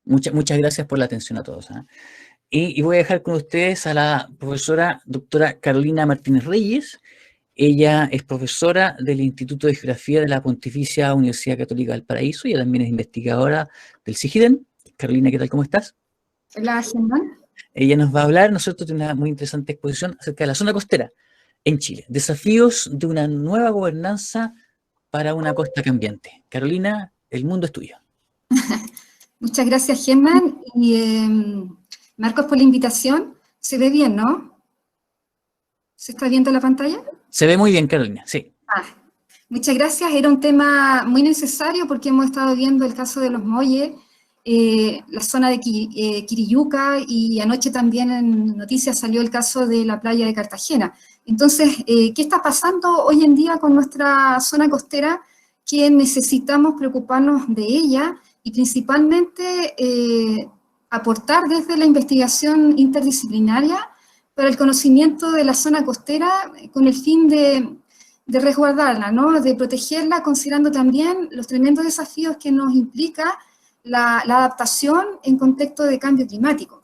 Muchas gracias por la atención a todos. Y voy a dejar con ustedes a la profesora doctora Carolina Martínez Reyes. Ella es profesora del Instituto de Geografía de la Pontificia Universidad Católica del Paraíso. Ella también es investigadora del CIGIDEN. Carolina, ¿qué tal? ¿Cómo estás? Hola, Germán. Ella nos va a hablar, nosotros, de una muy interesante exposición acerca de la zona costera en Chile. Desafíos de una nueva gobernanza para una costa cambiante. Carolina, el mundo es tuyo. Muchas gracias, Germán. Y Marcos, por la invitación. Se ve bien, ¿no? ¿Se está viendo la pantalla? Se ve muy bien, Carolina, sí. Muchas gracias. Era un tema muy necesario porque hemos estado viendo el caso de los Molle, la zona de Quiriyuca, y anoche también en noticias salió el caso de la playa de Cartagena. Entonces, ¿qué está pasando hoy en día con nuestra zona costera? Que necesitamos preocuparnos de ella y principalmente aportar desde la investigación interdisciplinaria para el conocimiento de la zona costera con el fin de resguardarla, ¿no? De protegerla, considerando también los tremendos desafíos que nos implica la adaptación en contexto de cambio climático.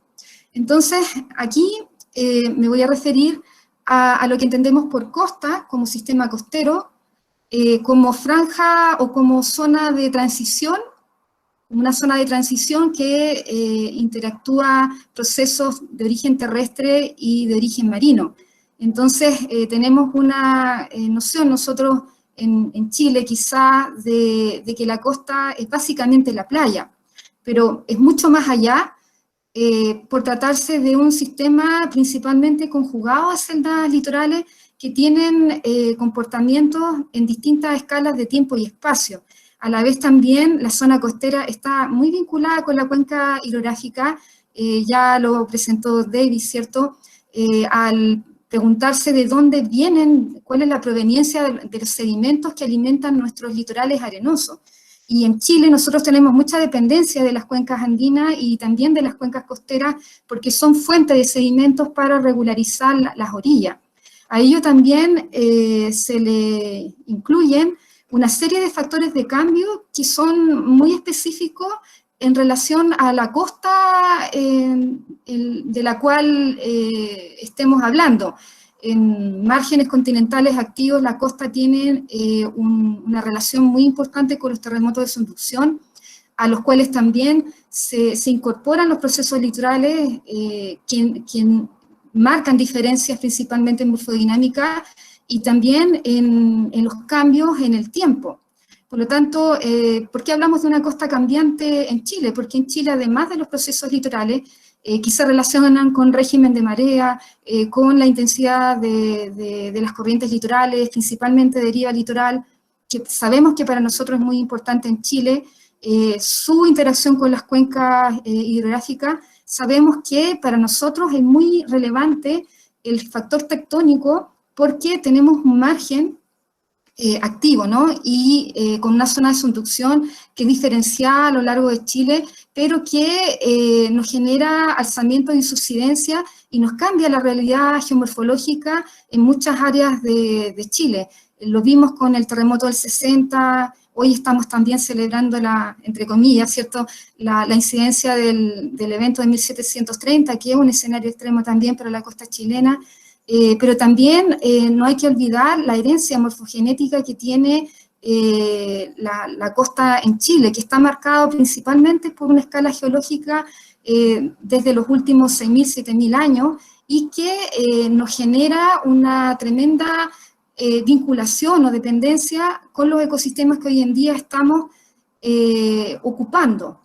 Entonces, aquí me voy a referir a lo que entendemos por costa, como sistema costero, como franja o como zona de transición, una zona de transición que interactúa procesos de origen terrestre y de origen marino. Entonces, tenemos una noción nosotros en Chile quizá de que la costa es básicamente la playa, pero es mucho más allá por tratarse de un sistema principalmente conjugado a celdas litorales que tienen comportamientos en distintas escalas de tiempo y espacio. A la vez también la zona costera está muy vinculada con la cuenca hidrográfica, ya lo presentó David, ¿cierto? Al preguntarse de dónde vienen, cuál es la proveniencia de los sedimentos que alimentan nuestros litorales arenosos. Y en Chile nosotros tenemos mucha dependencia de las cuencas andinas y también de las cuencas costeras porque son fuentes de sedimentos para regularizar las orillas. A ello también se le incluyen una serie de factores de cambio que son muy específicos en relación a la costa de la cual estemos hablando. En márgenes continentales activos, la costa tiene una relación muy importante con los terremotos de subducción, a los cuales también se incorporan los procesos litorales que marcan diferencias principalmente en morfodinámica y también en los cambios en el tiempo. Por lo tanto, ¿por qué hablamos de una costa cambiante en Chile? Porque en Chile, además de los procesos litorales, que se relacionan con régimen de marea, con la intensidad de las corrientes litorales, principalmente deriva litoral, que sabemos que para nosotros es muy importante en Chile, su interacción con las cuencas hidrográficas, sabemos que para nosotros es muy relevante el factor tectónico porque tenemos un margen activo, ¿no? Y con una zona de subducción que es diferenciada a lo largo de Chile, pero que nos genera alzamiento de subsidencia y nos cambia la realidad geomorfológica en muchas áreas de Chile. Lo vimos con el terremoto del 60, hoy estamos también celebrando entre comillas, ¿cierto?, la incidencia del evento de 1730, que es un escenario extremo también para la costa chilena. Pero también no hay que olvidar la herencia morfogenética que tiene la costa en Chile, que está marcado principalmente por una escala geológica desde los últimos 6.000, 7.000 años, y que nos genera una tremenda vinculación o dependencia con los ecosistemas que hoy en día estamos ocupando.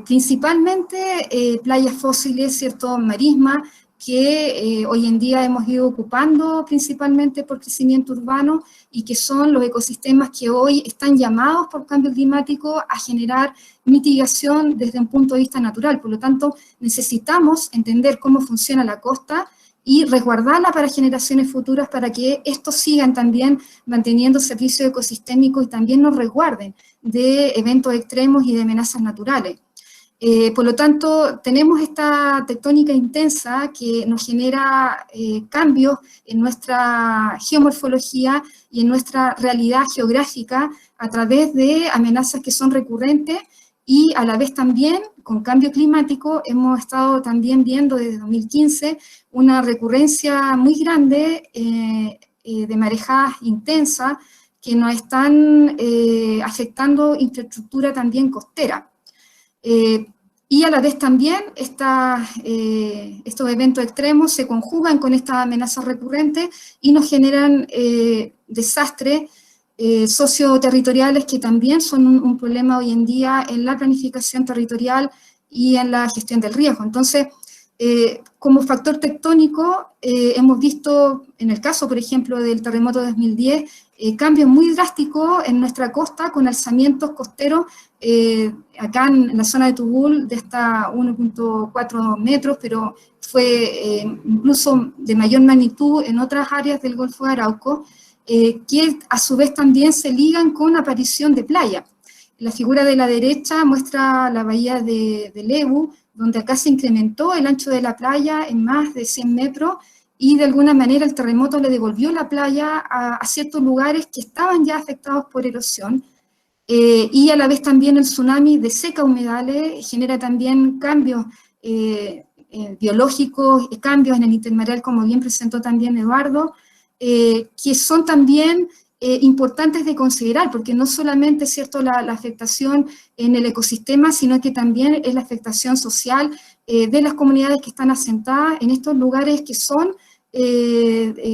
Principalmente playas fósiles, ¿cierto?, marisma, que hoy en día hemos ido ocupando principalmente por crecimiento urbano y que son los ecosistemas que hoy están llamados por cambio climático a generar mitigación desde un punto de vista natural. Por lo tanto, necesitamos entender cómo funciona la costa y resguardarla para generaciones futuras para que estos sigan también manteniendo servicios ecosistémicos y también nos resguarden de eventos extremos y de amenazas naturales. Por lo tanto, tenemos esta tectónica intensa que nos genera cambios en nuestra geomorfología y en nuestra realidad geográfica a través de amenazas que son recurrentes y a la vez también, con cambio climático, hemos estado también viendo desde 2015 una recurrencia muy grande de marejadas intensas que nos están afectando infraestructura también costera. Y a la vez también estos eventos extremos se conjugan con estas amenazas recurrentes y nos generan desastres socioterritoriales que también son un problema hoy en día en la planificación territorial y en la gestión del riesgo. Entonces, como factor tectónico, hemos visto, en el caso, por ejemplo, del terremoto de 2010, cambios muy drásticos en nuestra costa con alzamientos costeros, acá en la zona de Tubul, de hasta 1.4 metros, pero fue incluso de mayor magnitud en otras áreas del Golfo de Arauco, que a su vez también se ligan con aparición de playa. La figura de la derecha muestra la bahía de Lebu, donde acá se incrementó el ancho de la playa en más de 100 metros, y de alguna manera el terremoto le devolvió la playa a ciertos lugares que estaban ya afectados por erosión, y a la vez también el tsunami de seca humedales genera también cambios biológicos, cambios en el intermareal, como bien presentó también Eduardo, que son también importantes de considerar, porque no solamente es cierto la afectación en el ecosistema, sino que también es la afectación social de las comunidades que están asentadas en estos lugares que son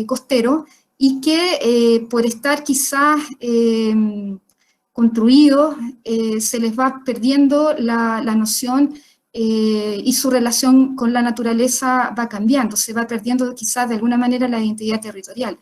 costeros y que por estar quizás construidos se les va perdiendo la noción y su relación con la naturaleza va cambiando, se va perdiendo quizás de alguna manera la identidad territorial.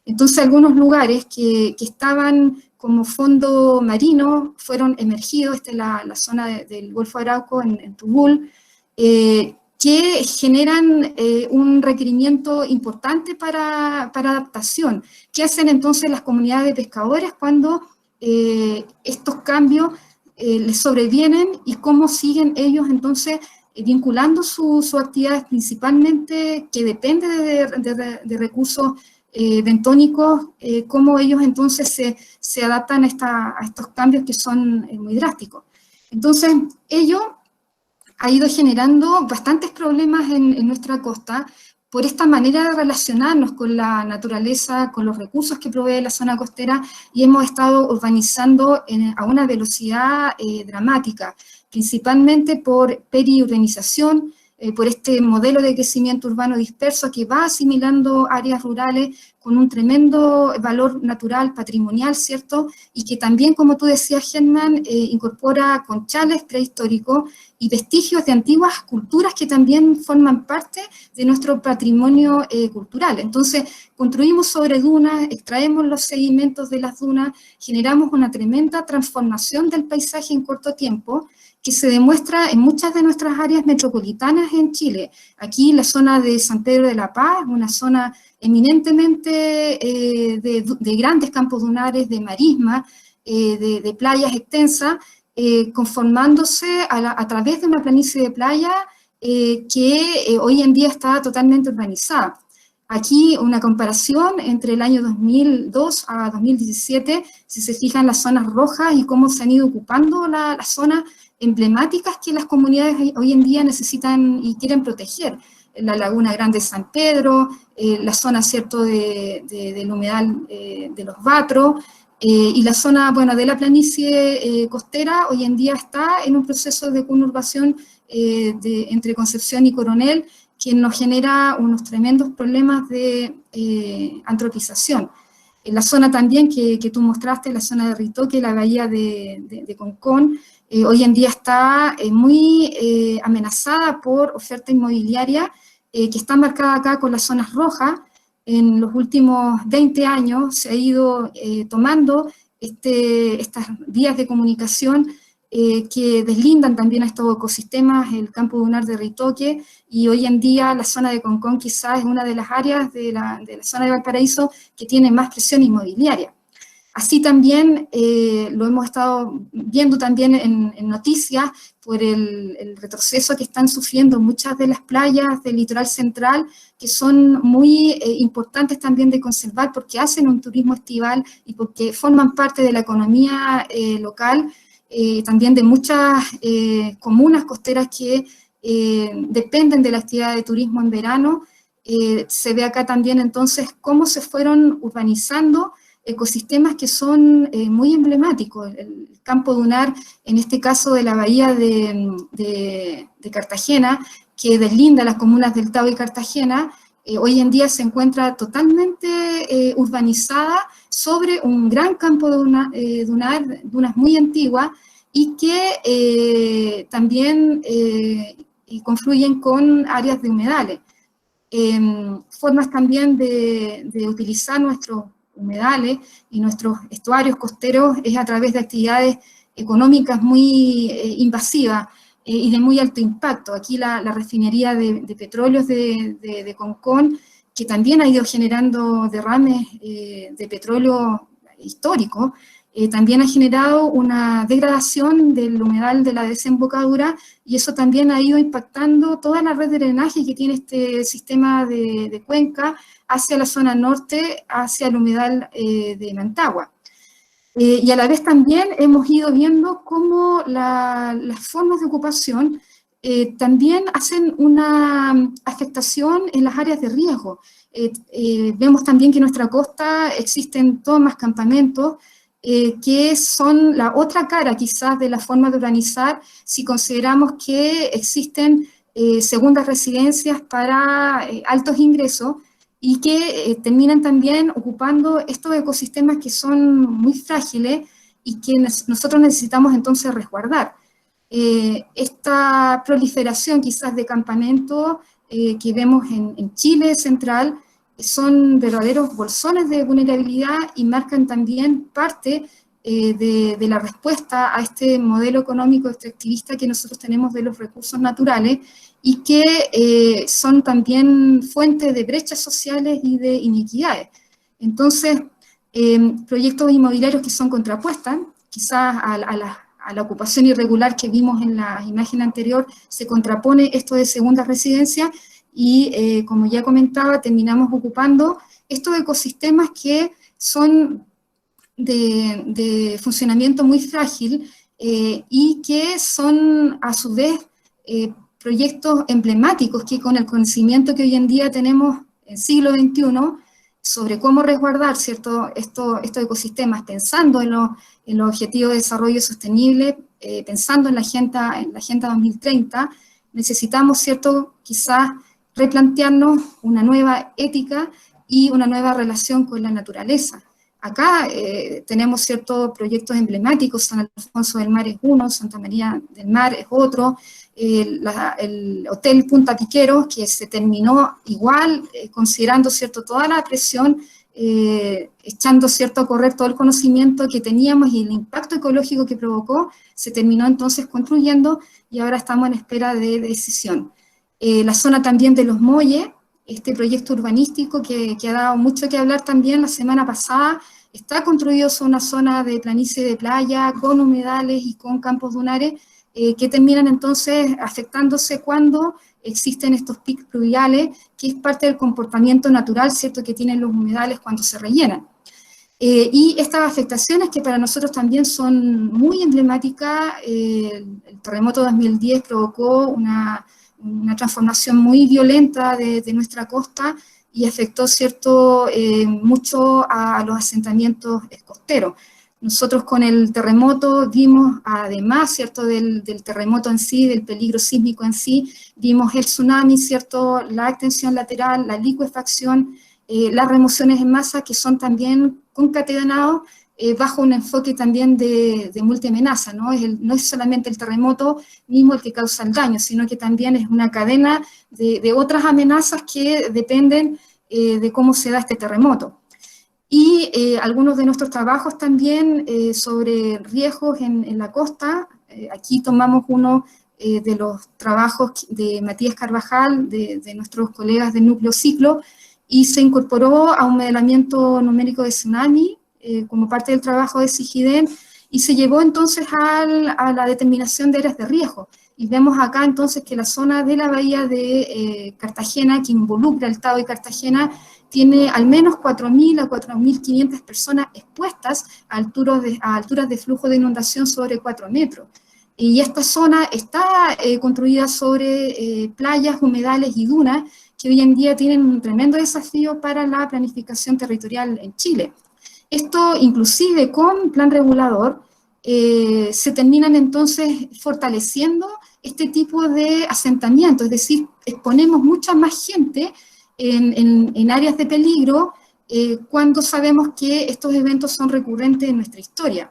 Entonces algunos lugares que estaban como fondo marino fueron emergidos, esta es la zona del Golfo de Arauco en Tubul, que generan un requerimiento importante para adaptación. ¿Qué hacen entonces las comunidades de pescadores cuando estos cambios les sobrevienen y cómo siguen ellos entonces vinculando sus actividades principalmente que depende de recursos bentónicos, cómo ellos entonces se adaptan a estos cambios que son muy drásticos? Entonces, ello ha ido generando bastantes problemas en nuestra costa por esta manera de relacionarnos con la naturaleza, con los recursos que provee la zona costera, y hemos estado urbanizando a una velocidad dramática, principalmente por periurbanización, por este modelo de crecimiento urbano disperso que va asimilando áreas rurales con un tremendo valor natural, patrimonial, ¿cierto? Y que también, como tú decías, Germán, incorpora conchales prehistóricos y vestigios de antiguas culturas que también forman parte de nuestro patrimonio cultural. Entonces, construimos sobre dunas, extraemos los sedimentos de las dunas, generamos una tremenda transformación del paisaje en corto tiempo, que se demuestra en muchas de nuestras áreas metropolitanas en Chile. Aquí la zona de San Pedro de la Paz, una zona eminentemente de grandes campos dunares, de marisma, de playas extensas, conformándose a través de una planicie de playa que hoy en día está totalmente urbanizada. Aquí una comparación entre el año 2002 a 2017, si se fijan las zonas rojas y cómo se han ido ocupando las zonas emblemáticas que las comunidades hoy en día necesitan y quieren proteger. La Laguna Grande de San Pedro, la zona, ¿cierto?, del humedal de los Batros, y la zona, bueno, de la planicie costera hoy en día está en un proceso de conurbación entre Concepción y Coronel, que nos genera unos tremendos problemas de antropización. En la zona también que tú mostraste, la zona de Ritoque, la bahía de Concón, hoy en día está muy amenazada por oferta inmobiliaria que está marcada acá con las zonas rojas. En los últimos 20 años se ha ido tomando estas vías de comunicación que deslindan también a estos ecosistemas, el campo dunar de Ritoque, y hoy en día la zona de Concón quizás es una de las áreas de la zona de Valparaíso que tiene más presión inmobiliaria. Así también lo hemos estado viendo también en noticias por el retroceso que están sufriendo muchas de las playas del litoral central, que son muy importantes también de conservar porque hacen un turismo estival y porque forman parte de la economía local, también de muchas comunas costeras que dependen de la actividad de turismo en verano. Se ve acá también entonces cómo se fueron urbanizando ecosistemas que son muy emblemáticos. El campo dunar, en este caso de la bahía de Cartagena, que deslinda las comunas del Tao y Cartagena, hoy en día se encuentra totalmente urbanizada sobre un gran campo dunas muy antiguas y que también confluyen con áreas de humedales. Formas también de utilizar nuestros humedales y nuestros estuarios costeros es a través de actividades económicas muy invasivas y de muy alto impacto. Aquí la refinería de petróleos de Concón, que también ha ido generando derrames de petróleo histórico, también ha generado una degradación del humedal de la desembocadura y eso también ha ido impactando toda la red de drenaje que tiene este sistema de cuenca hacia la zona norte, hacia el humedal de Mantagua. Y a la vez también hemos ido viendo cómo las formas de ocupación también hacen una afectación en las áreas de riesgo. Vemos también que en nuestra costa existen tomas, campamentos, que son la otra cara quizás de la forma de urbanizar si consideramos que existen segundas residencias para altos ingresos y que terminan también ocupando estos ecosistemas que son muy frágiles y que nosotros necesitamos entonces resguardar. Esta proliferación quizás de campamentos que vemos en Chile central son verdaderos bolsones de vulnerabilidad y marcan también parte de la respuesta a este modelo económico extractivista que nosotros tenemos de los recursos naturales y que son también fuentes de brechas sociales y de inequidades. Entonces, proyectos inmobiliarios que son contrapuestas, quizás a la ocupación irregular que vimos en la imagen anterior, se contrapone esto de segunda residencia y, como ya comentaba, terminamos ocupando estos ecosistemas que son de funcionamiento muy frágil y que son, a su vez, proyectos emblemáticos que con el conocimiento que hoy en día tenemos en siglo XXI sobre cómo resguardar estos ecosistemas, pensando en los objetivos de desarrollo sostenible, pensando en la Agenda 2030, necesitamos, quizás replantearnos una nueva ética y una nueva relación con la naturaleza. Acá tenemos ciertos proyectos emblemáticos, San Alfonso del Mar es uno, Santa María del Mar es otro, el Hotel Punta Piqueros, que se terminó igual, considerando toda la presión, echando a correr todo el conocimiento que teníamos y el impacto ecológico que provocó, se terminó entonces construyendo y ahora estamos en espera de decisión. La zona también de Los Molles, este proyecto urbanístico que ha dado mucho que hablar también la semana pasada, está construido sobre una zona de planicie de playa, con humedales y con campos dunares, que terminan entonces afectándose cuando existen estos picos pluviales, que es parte del comportamiento natural, que tienen los humedales cuando se rellenan. Y estas afectaciones que para nosotros también son muy emblemáticas, el terremoto de 2010 provocó una transformación muy violenta de nuestra costa y afectó mucho a los asentamientos costeros. Nosotros con el terremoto vimos, además del terremoto en sí, del peligro sísmico en sí, vimos el tsunami, la extensión lateral, la licuefacción, las remociones en masa que son también concatenados bajo un enfoque también de multiamenaza, ¿no? No es solamente el terremoto mismo el que causa el daño, sino que también es una cadena de otras amenazas que dependen de cómo se da este terremoto. Y algunos de nuestros trabajos también sobre riesgos en la costa, aquí tomamos uno de los trabajos de Matías Carvajal, de nuestros colegas del Núcleo Ciclo, y se incorporó a un modelamiento numérico de tsunami, como parte del trabajo de SIGIDEN, y se llevó entonces a la determinación de áreas de riesgo. y vemos acá entonces que la zona de la bahía de Cartagena, que involucra el estado de Cartagena, tiene al menos 4.000 a 4.500 personas expuestas a alturas de flujo de inundación sobre 4 metros. Y esta zona está construida sobre playas, humedales y dunas, que hoy en día tienen un tremendo desafío para la planificación territorial en Chile. Esto, inclusive con plan regulador, se terminan entonces fortaleciendo este tipo de asentamiento, es decir, exponemos mucha más gente en áreas de peligro cuando sabemos que estos eventos son recurrentes en nuestra historia.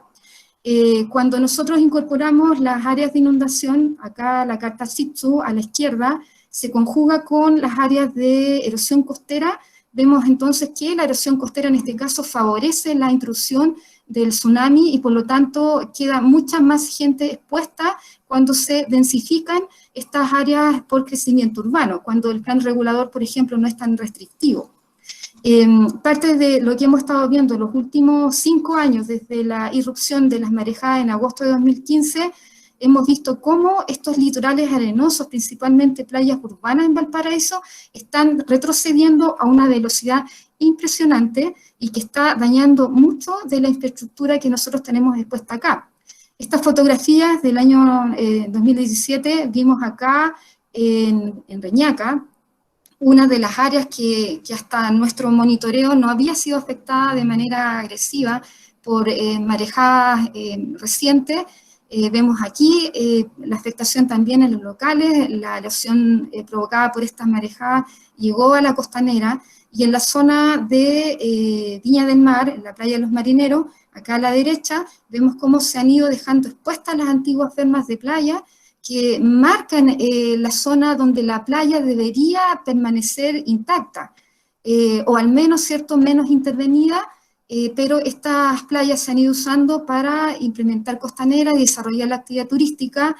Cuando nosotros incorporamos las áreas de inundación, acá la carta SITSU a la izquierda, se conjuga con las áreas de erosión costera, vemos entonces que la erosión costera en este caso favorece la intrusión del tsunami y por lo tanto queda mucha más gente expuesta cuando se densifican estas áreas por crecimiento urbano, cuando el plan regulador, por ejemplo, no es tan restrictivo. Parte de lo que hemos estado viendo en los últimos 5 años, desde la irrupción de las marejadas en agosto de 2015, hemos visto cómo estos litorales arenosos, principalmente playas urbanas en Valparaíso, están retrocediendo a una velocidad impresionante y que está dañando mucho de la infraestructura que nosotros tenemos expuesta acá. Estas fotografías del año 2017 vimos acá en Reñaca, una de las áreas que hasta nuestro monitoreo no había sido afectada de manera agresiva por marejadas recientes. Vemos aquí la afectación también en los locales, la erosión provocada por estas marejadas llegó a la costanera, y en la zona de Viña del Mar, en la playa de los Marineros, acá a la derecha, vemos cómo se han ido dejando expuestas las antiguas fermas de playa, que marcan la zona donde la playa debería permanecer intacta, o al menos, ¿cierto?, menos intervenida, pero estas playas se han ido usando para implementar costanera y desarrollar la actividad turística.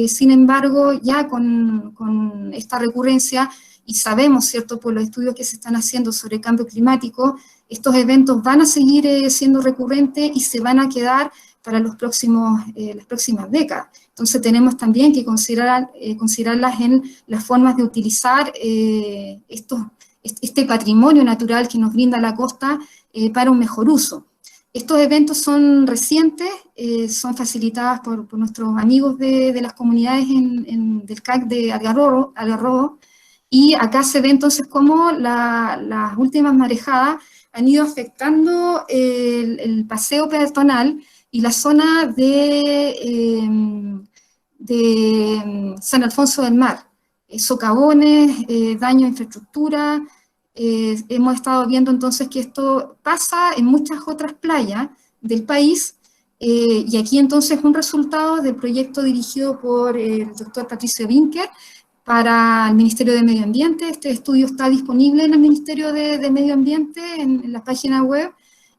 Sin embargo, ya con esta recurrencia, y sabemos, ¿cierto?, por los estudios que se están haciendo sobre el cambio climático, estos eventos van a seguir siendo recurrentes y se van a quedar para las próximas décadas. Entonces tenemos también que considerarlas en las formas de utilizar este patrimonio natural que nos brinda la costa para un mejor uso. Estos eventos son recientes, son facilitados por nuestros amigos de las comunidades del CAC de Algarrobo, y acá se ve entonces cómo las últimas marejadas han ido afectando el paseo peatonal y la zona de San Alfonso del Mar. Socavones, daño a infraestructura. Hemos estado viendo entonces que esto pasa en muchas otras playas del país, y aquí entonces un resultado del proyecto dirigido por el doctor Patricio Winker para el Ministerio de Medio Ambiente. Este estudio está disponible en el Ministerio de Medio Ambiente, en la página web,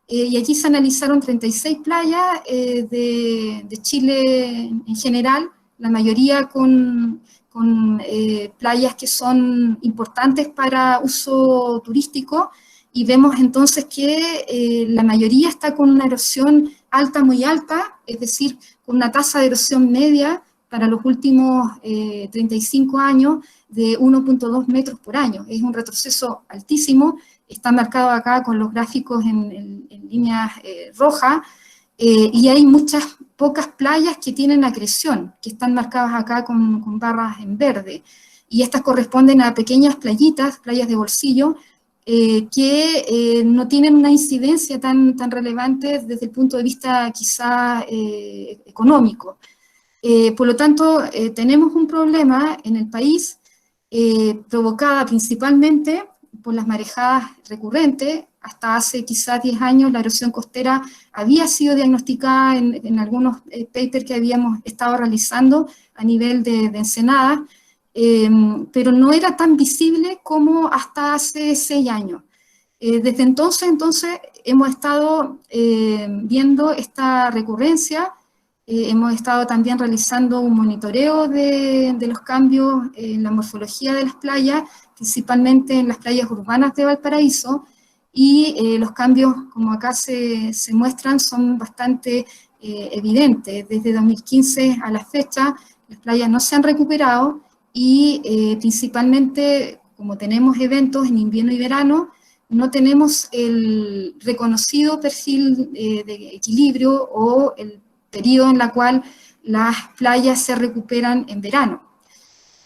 y aquí se analizaron 36 playas de Chile en general, la mayoría con playas que son importantes para uso turístico, y vemos entonces que la mayoría está con una erosión alta, muy alta, es decir, con una tasa de erosión media para los últimos 35 años de 1.2 metros por año. Es un retroceso altísimo, está marcado acá con los gráficos en líneas rojas, y hay pocas playas que tienen acreción, que están marcadas acá con barras en verde, y estas corresponden a pequeñas playitas, playas de bolsillo, que no tienen una incidencia tan relevante desde el punto de vista quizá económico. Por lo tanto, tenemos un problema en el país provocada principalmente por las marejadas recurrentes. Hasta hace quizás 10 años la erosión costera había sido diagnosticada en algunos papers que habíamos estado realizando a nivel de ensenada, pero no era tan visible como hasta hace 6 años. Desde entonces hemos estado viendo esta recurrencia. Hemos estado también realizando un monitoreo de los cambios en la morfología de las playas, principalmente en las playas urbanas de Valparaíso, y los cambios, como acá se muestran, son bastante evidentes. Desde 2015 a la fecha, las playas no se han recuperado y principalmente, como tenemos eventos en invierno y verano, no tenemos el reconocido perfil de equilibrio o el periodo en el cual las playas se recuperan en verano.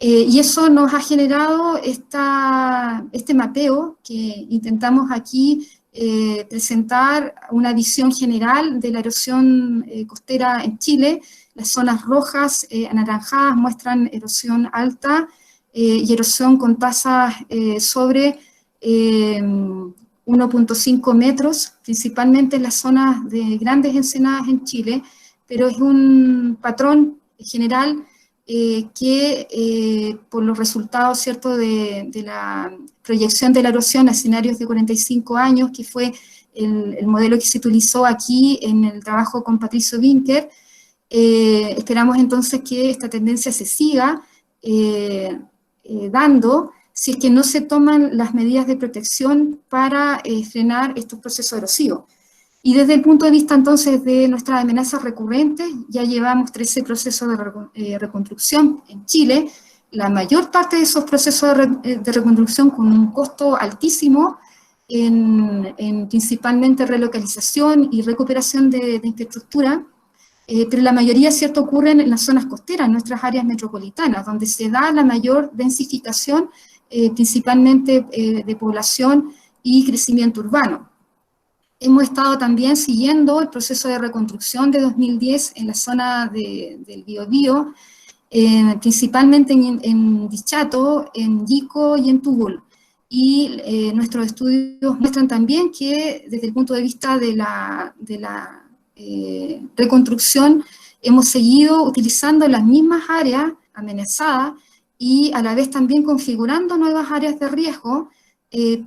Y eso nos ha generado este mapeo que intentamos aquí presentar una visión general de la erosión costera en Chile. Las zonas rojas anaranjadas muestran erosión alta y erosión con tasas sobre 1.5 metros, principalmente en las zonas de grandes ensenadas en Chile, pero es un patrón general que por los resultados, ¿cierto?, de la proyección de la erosión a escenarios de 45 años, que fue el modelo que se utilizó aquí en el trabajo con Patricio Winker, esperamos entonces que esta tendencia se siga dando si es que no se toman las medidas de protección para frenar estos procesos erosivos. Y desde el punto de vista entonces de nuestras amenazas recurrentes, ya llevamos 13 procesos de reconstrucción en Chile, la mayor parte de esos procesos de reconstrucción con un costo altísimo en principalmente relocalización y recuperación de infraestructura, pero la mayoría, ¿cierto?, ocurren en las zonas costeras, en nuestras áreas metropolitanas, donde se da la mayor densificación, principalmente de población y crecimiento urbano. Hemos estado también siguiendo el proceso de reconstrucción de 2010 en la zona del Biobío, principalmente en Dichato, en Yico y en Tubul. Y nuestros estudios muestran también que desde el punto de vista de la reconstrucción hemos seguido utilizando las mismas áreas amenazadas y a la vez también configurando nuevas áreas de riesgo,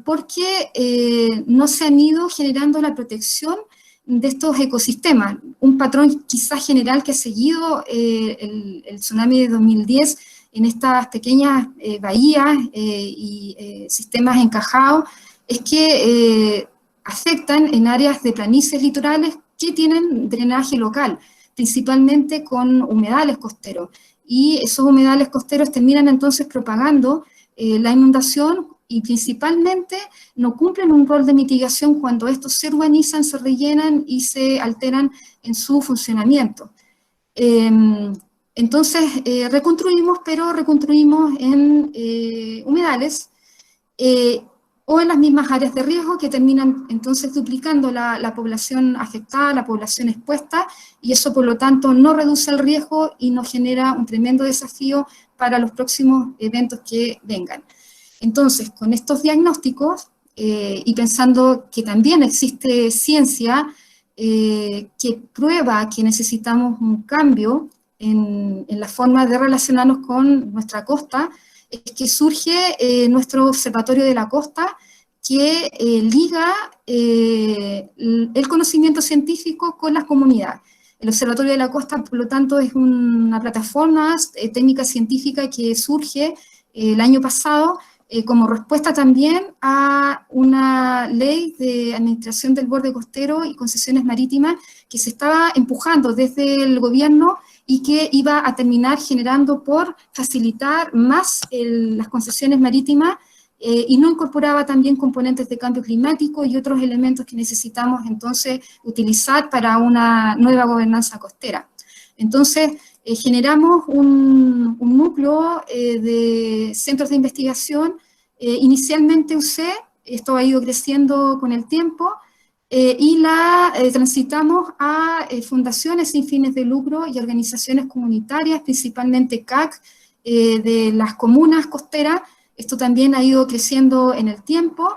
porque no se han ido generando la protección de estos ecosistemas. Un patrón quizás general que ha seguido el tsunami de 2010 en estas pequeñas bahías y sistemas encajados es que afectan en áreas de planicies litorales que tienen drenaje local, principalmente con humedales costeros. Y esos humedales costeros terminan entonces propagando la inundación y principalmente no cumplen un rol de mitigación cuando estos se urbanizan, se rellenan y se alteran en su funcionamiento. Entonces reconstruimos, pero reconstruimos en humedales o en las mismas áreas de riesgo que terminan entonces duplicando la población afectada, la población expuesta, y eso por lo tanto no reduce el riesgo y nos genera un tremendo desafío para los próximos eventos que vengan. Entonces, con estos diagnósticos, y pensando que también existe ciencia que prueba que necesitamos un cambio en la forma de relacionarnos con nuestra costa, es que surge nuestro Observatorio de la Costa, que liga el conocimiento científico con las comunidades. El Observatorio de la Costa, por lo tanto, es una plataforma técnica científica que surge el año pasado como respuesta también a una ley de administración del borde costero y concesiones marítimas que se estaba empujando desde el gobierno y que iba a terminar generando por facilitar más las concesiones marítimas y no incorporaba también componentes de cambio climático y otros elementos que necesitamos entonces utilizar para una nueva gobernanza costera. Entonces, generamos un núcleo de centros de investigación, inicialmente UC, esto ha ido creciendo con el tiempo, y la transitamos a fundaciones sin fines de lucro y organizaciones comunitarias, principalmente CAC, de las comunas costeras. Esto también ha ido creciendo en el tiempo,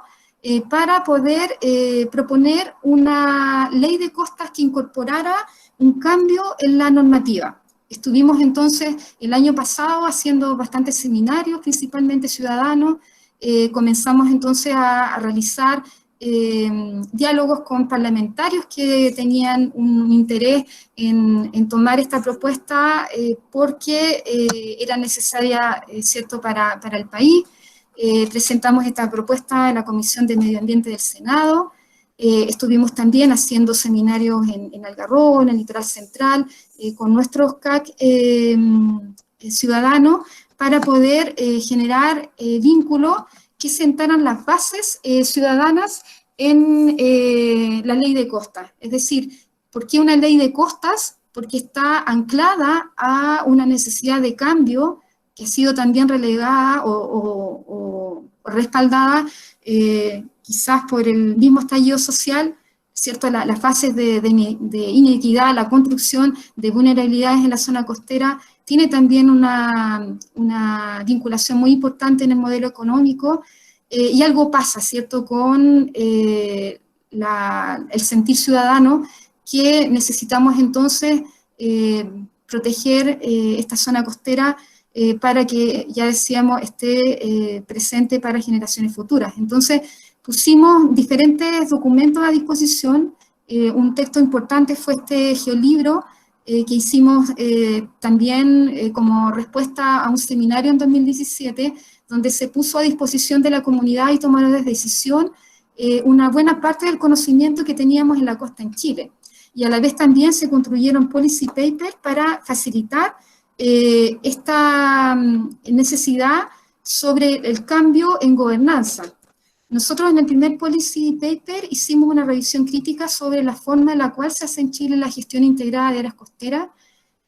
para poder proponer una ley de costas que incorporara un cambio en la normativa. Estuvimos entonces el año pasado haciendo bastantes seminarios, principalmente ciudadanos. Comenzamos entonces a realizar diálogos con parlamentarios que tenían un interés en tomar esta propuesta porque era necesaria, ¿cierto?, para el país. Presentamos esta propuesta en la Comisión de Medio Ambiente del Senado. Estuvimos también haciendo seminarios en Algarrobo, en el Litoral Central, con nuestros CAC ciudadanos para poder generar vínculos que sentaran las bases ciudadanas en la ley de costas. Es decir, ¿por qué una ley de costas? Porque está anclada a una necesidad de cambio que ha sido también relegada o respaldada quizás por el mismo estallido social, ¿cierto? Las fases de inequidad, la construcción de vulnerabilidades en la zona costera, tiene también una vinculación muy importante en el modelo económico, y algo pasa, ¿cierto?, con el sentir ciudadano, que necesitamos entonces proteger esta zona costera para que, ya decíamos, esté presente para generaciones futuras. Entonces, pusimos diferentes documentos a disposición. Un texto importante fue este geolibro que hicimos también como respuesta a un seminario en 2017, donde se puso a disposición de la comunidad y tomadores de decisión una buena parte del conocimiento que teníamos en la costa en Chile. Y a la vez también se construyeron policy papers para facilitar esta necesidad sobre el cambio en gobernanza. Nosotros en el primer policy paper hicimos una revisión crítica sobre la forma en la cual se hace en Chile la gestión integrada de áreas costeras,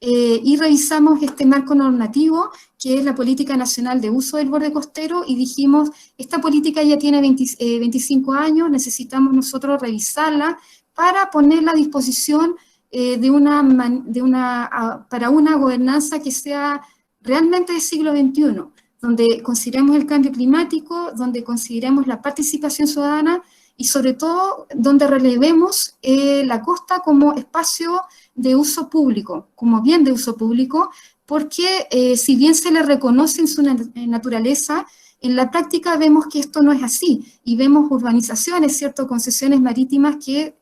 y revisamos este marco normativo, que es la Política Nacional de Uso del Borde Costero, y dijimos, esta política ya tiene 25 años, necesitamos nosotros revisarla para ponerla a disposición para una gobernanza que sea realmente del siglo XXI, donde consideremos el cambio climático, donde consideremos la participación ciudadana y sobre todo donde relevemos la costa como espacio de uso público, como bien de uso público, porque si bien se le reconoce en su naturaleza, en la práctica vemos que esto no es así, y vemos urbanizaciones, ¿cierto?, concesiones marítimas que,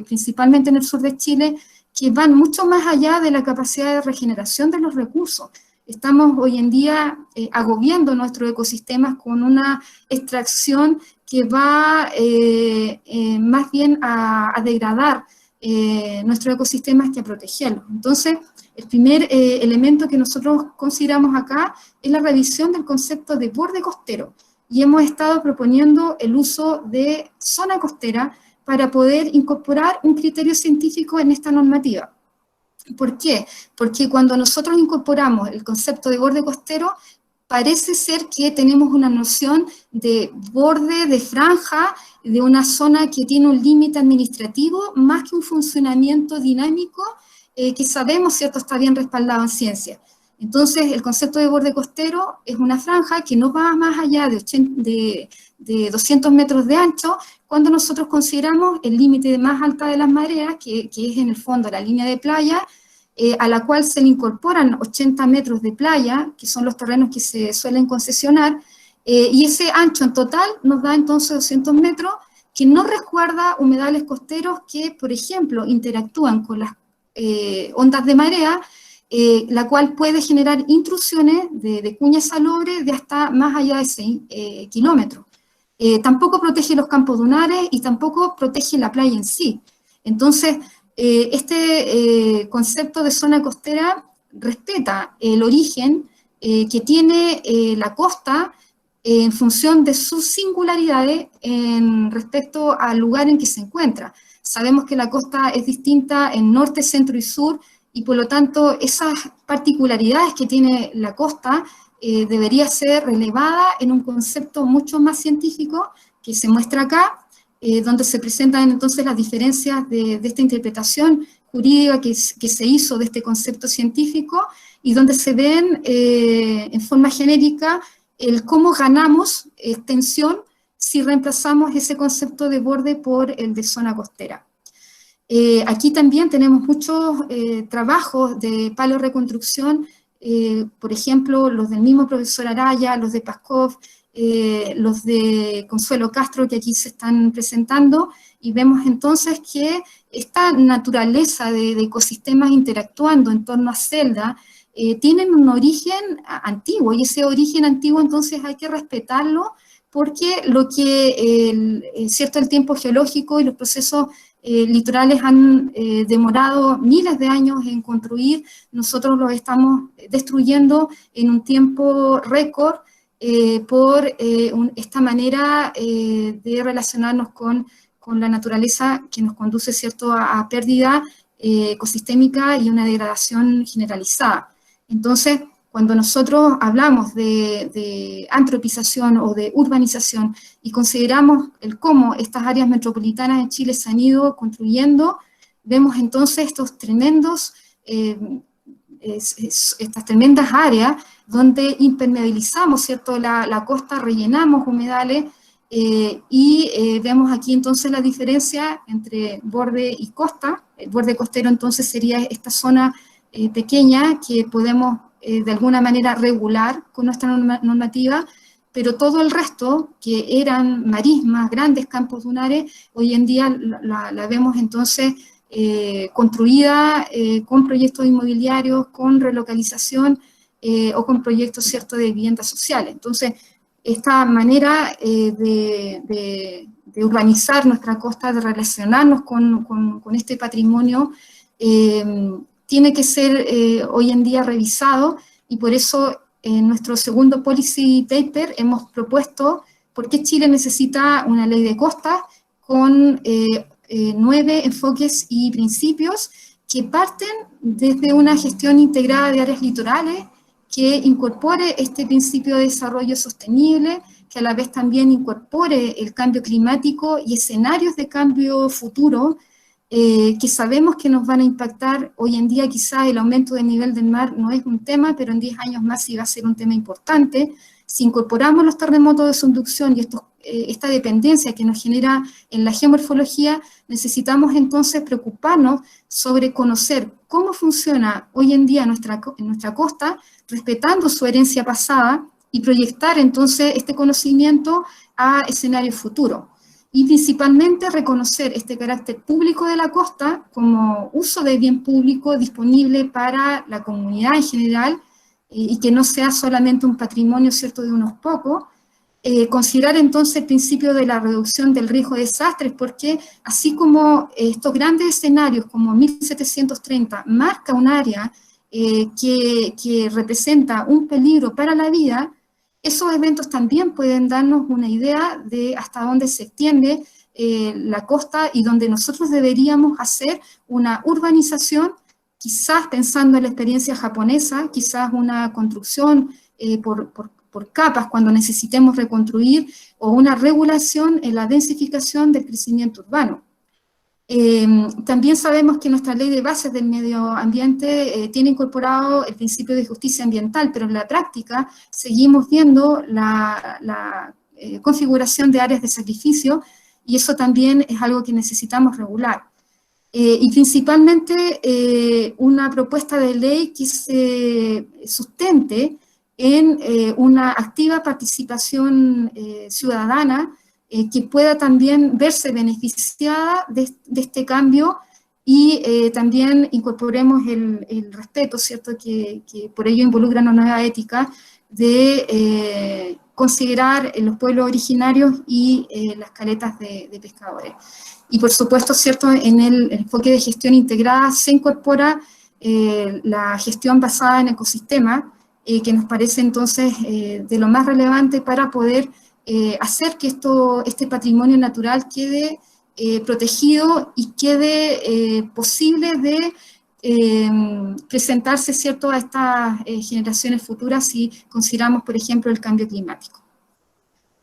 principalmente en el sur de Chile, que van mucho más allá de la capacidad de regeneración de los recursos. Estamos hoy en día agobiando nuestros ecosistemas con una extracción que va más bien a degradar nuestros ecosistemas que a protegerlos. Entonces, el primer elemento que nosotros consideramos acá es la revisión del concepto de borde costero, y hemos estado proponiendo el uso de zona costera para poder incorporar un criterio científico en esta normativa. ¿Por qué? Porque cuando nosotros incorporamos el concepto de borde costero, parece ser que tenemos una noción de borde, de franja, de una zona que tiene un límite administrativo, más que un funcionamiento dinámico que sabemos, ¿cierto?, está bien respaldado en ciencia. Entonces, el concepto de borde costero es una franja que no va más allá de 200 metros de ancho, cuando nosotros consideramos el límite más alta de las mareas, que es en el fondo la línea de playa, a la cual se le incorporan 80 metros de playa, que son los terrenos que se suelen concesionar, y ese ancho en total nos da entonces 200 metros, que no resguarda humedales costeros que, por ejemplo, interactúan con las ondas de marea, la cual puede generar intrusiones de cuñas salobres de hasta más allá de 6 kilómetros. Tampoco protege los campos dunares y tampoco protege la playa en sí. Entonces, este concepto de zona costera respeta el origen que tiene la costa en función de sus singularidades respecto al lugar en que se encuentra. Sabemos que la costa es distinta en norte, centro y sur, y por lo tanto esas particularidades que tiene la costa debería ser relevada en un concepto mucho más científico que se muestra acá, donde se presentan entonces las diferencias de esta interpretación jurídica que se hizo de este concepto científico, y donde se ven en forma genérica el cómo ganamos extensión si reemplazamos ese concepto de borde por el de zona costera. Aquí también tenemos muchos trabajos de paleorreconstrucción, por ejemplo, los del mismo profesor Araya, los de Paskov, los de Consuelo Castro, que aquí se están presentando, y vemos entonces que esta naturaleza de ecosistemas interactuando en torno a celda tienen un origen antiguo, y ese origen antiguo entonces hay que respetarlo porque lo que el tiempo geológico y los procesos litorales han demorado miles de años en construir, nosotros los estamos destruyendo en un tiempo récord por esta manera de relacionarnos con la naturaleza que nos conduce, ¿cierto?, a pérdida ecosistémica y una degradación generalizada. Entonces, cuando nosotros hablamos de antropización o de urbanización y consideramos el cómo estas áreas metropolitanas en Chile se han ido construyendo, vemos entonces estos tremendos, estas tremendas áreas donde impermeabilizamos, ¿cierto?, la costa, rellenamos humedales, y vemos aquí entonces la diferencia entre borde y costa. El borde costero entonces sería esta zona pequeña que podemos de alguna manera regular con nuestra normativa, pero todo el resto, que eran marismas, grandes campos dunares, hoy en día la vemos entonces construida con proyectos inmobiliarios, con relocalización o con proyectos, ¿cierto?, de viviendas sociales. Entonces, esta manera de urbanizar nuestra costa, de relacionarnos con este patrimonio, tiene que ser hoy en día revisado, y por eso en nuestro segundo policy paper hemos propuesto por qué Chile necesita una ley de costas con 9 enfoques y principios que parten desde una gestión integrada de áreas litorales, que incorpore este principio de desarrollo sostenible, que a la vez también incorpore el cambio climático y escenarios de cambio futuro, que sabemos que nos van a impactar. Hoy en día quizás el aumento del nivel del mar no es un tema, pero en 10 años más sí va a ser un tema importante. Si incorporamos los terremotos de subducción y esta dependencia que nos genera en la geomorfología, necesitamos entonces preocuparnos sobre conocer cómo funciona hoy en día nuestra costa, respetando su herencia pasada, y proyectar entonces este conocimiento a escenarios futuros. Y principalmente reconocer este carácter público de la costa como uso de bien público disponible para la comunidad en general, y que no sea solamente un patrimonio, ¿cierto?, de unos pocos. Considerar entonces el principio de la reducción del riesgo de desastres, porque así como estos grandes escenarios como 1730 marca un área que representa un peligro para la vida, esos eventos también pueden darnos una idea de hasta dónde se extiende la costa, y donde nosotros deberíamos hacer una urbanización, quizás pensando en la experiencia japonesa, quizás una construcción por capas cuando necesitemos reconstruir, o una regulación en la densificación del crecimiento urbano. También sabemos que nuestra ley de bases del medio ambiente tiene incorporado el principio de justicia ambiental, pero en la práctica seguimos viendo la configuración de áreas de sacrificio, y eso también es algo que necesitamos regular. Y principalmente una propuesta de ley que se sustente en una activa participación ciudadana, que pueda también verse beneficiada de este cambio, y también incorporemos el respeto, ¿cierto?, que por ello involucra una nueva ética de considerar los pueblos originarios y las caletas de pescadores. Y por supuesto, ¿cierto?, en el enfoque de gestión integrada se incorpora la gestión basada en ecosistemas, que nos parece entonces de lo más relevante para poder hacer que este patrimonio natural quede protegido y quede posible de presentarse, ¿cierto?, a estas generaciones futuras, si consideramos, por ejemplo, el cambio climático.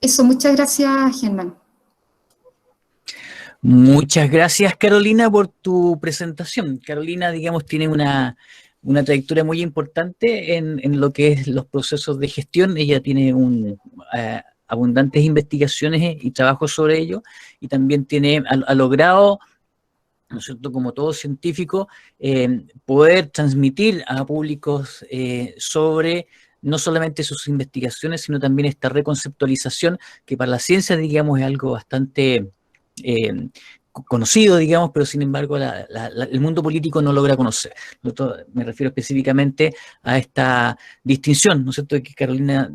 Eso, muchas gracias, Germán. Muchas gracias, Carolina, por tu presentación. Carolina, digamos, tiene una trayectoria muy importante en lo que es los procesos de gestión. Ella tiene abundantes investigaciones y trabajos sobre ello, y también ha logrado, ¿no es cierto?, como todo científico, poder transmitir a públicos sobre no solamente sus investigaciones, sino también esta reconceptualización, que para la ciencia, digamos, es algo bastante conocido, digamos, pero sin embargo el mundo político no logra conocer. Me refiero específicamente a esta distinción, ¿no es cierto?, que Carolina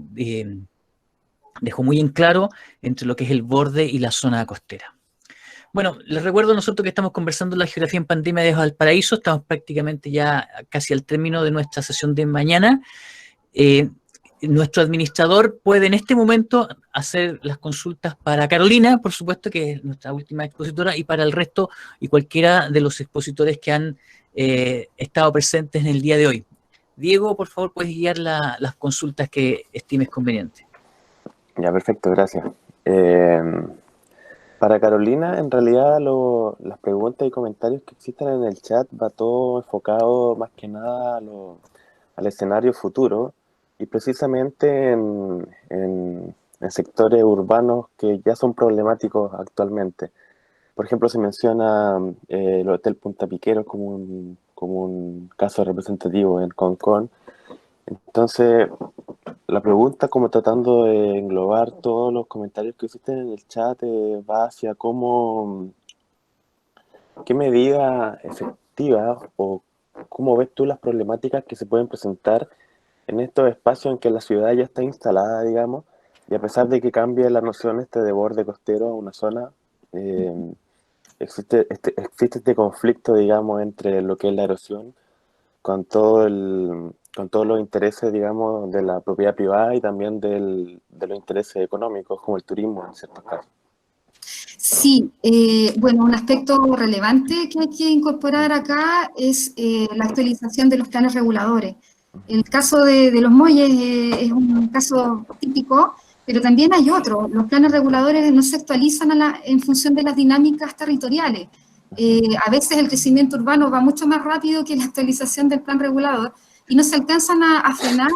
dejó muy en claro entre lo que es el borde y la zona costera. Bueno, les recuerdo nosotros que estamos conversando la geografía en pandemia de Valparaíso, estamos prácticamente ya casi al término de nuestra sesión de mañana. Nuestro administrador puede en este momento hacer las consultas para Carolina, por supuesto, que es nuestra última expositora, y para el resto y cualquiera de los expositores que han estado presentes en el día de hoy. Diego, por favor, puedes guiar las consultas que estimes convenientes. Ya, perfecto, gracias. Para Carolina, en realidad las preguntas y comentarios que existen en el chat va todo enfocado más que nada al escenario futuro y precisamente en sectores urbanos que ya son problemáticos actualmente. Por ejemplo, se menciona el Hotel Punta Piqueros como un caso representativo en Concón. Entonces, la pregunta, como tratando de englobar todos los comentarios que existen en el chat, va hacia qué medidas efectivas o cómo ves tú las problemáticas que se pueden presentar en estos espacios en que la ciudad ya está instalada, digamos, y a pesar de que cambie la noción de borde costero a una zona, existe este conflicto, digamos, entre lo que es la erosión con todos los intereses, digamos, de la propiedad privada y también de los intereses económicos, como el turismo en ciertos casos. Sí, bueno, un aspecto relevante que hay que incorporar acá es la actualización de los planes reguladores. El caso de los muelles es un caso típico, pero también hay otro. Los planes reguladores no se actualizan en función de las dinámicas territoriales. A veces el crecimiento urbano va mucho más rápido que la actualización del plan regulador y no se alcanzan a frenar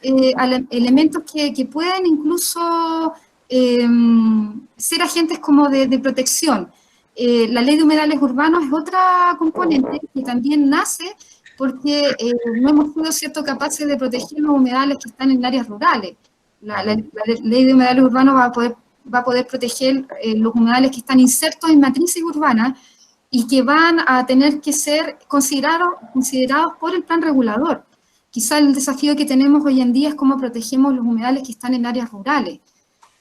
elementos que pueden incluso ser agentes como de protección. La ley de humedales urbanos es otra componente que también nace porque no hemos sido ¿cierto? Capaces de proteger los humedales que están en áreas rurales. La ley de humedales urbanos va a poder proteger los humedales que están insertos en matrices urbanas y que van a tener que ser considerados por el plan regulador. Quizá el desafío que tenemos hoy en día es cómo protegemos los humedales que están en áreas rurales.